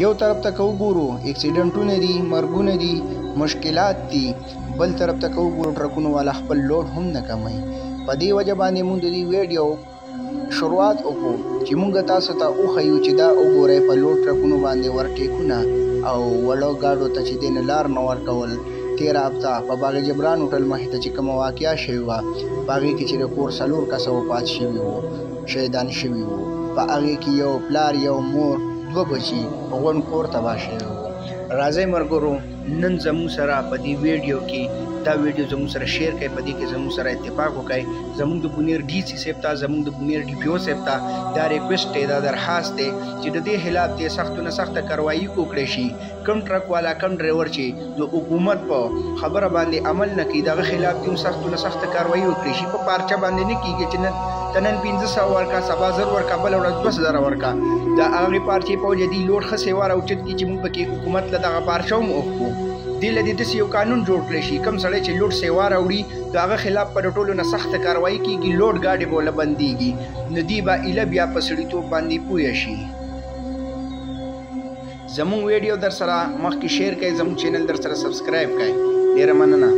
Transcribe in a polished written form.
یو طرف ته وګورو اکسیډنټونه دي، مرګونه دي، مشکلات دي، بل طرف ته وګورو ټرکونو والا خپل لوډ هم نه کموي. په دې وجه باندې موږ د دې ویډیو شروعات وکړو چې موږ تاسو ته وښیو چې دا وګورئ په لوډ ټرکونو باندې ورټیکونه او وړو ګاډو ته چې دی نه لار نه ورکول. تېره هفته په باغ جبران هوټل مخې ته چې کومه واقعه شوې وه په هغې کې چې د کور 4 کسه وفات شوي وو، شهیدان شوي وو. په هغې کې یو پلار، یو مور، 2 بچي په غونډ کور تباه شوي وو. راځئ ملګرو نن زموږ سره په دې ویډیو کې دا ویډیو زموږ سره شیر کړئ، په دې کې زموږ سره اتفاق وکړئ. زموږ د بونیر ډي سي صاحب ته، زموږ د بونیر ډي پي او صاحب ته دا ریکویسټ دی، دا درخواست دی چې د دې خلاف دې سختو نه سخته کاروایي وکړی شي. کوم ټرک والا، کوم ډرایور چې د حکومت په خبره باندې عمل نه کوي، دغه خلاف دې سختو نه سخته کاروایي وکړی شي. په پارچه باندې نه کېږي چې نن 1500 ورکا، سبا 1000 ورکا، بله ورځ 2000 ورکا. د هغې پارچې په وجه دې لوډ ښه سیوا راوچت کړي چې موږ پکې حکومت له دغه پارچه هم وښکو. دې له دې داسې یو قانون جوړ کړی شي، کوم سړی چې لوډ سیوا راوړي د هغه خلاف په ټولو نه سخته کاروایي کېږي، لوډ ګاډې به ورله بندېږي. نو دوی به ایله بیا په سړیتوب باندې پوه شي. زموږ ویډیو در سره مخکې شیر کړئ، زموږ چینل در سره سبسکرایب کړئ. ډېره مننه.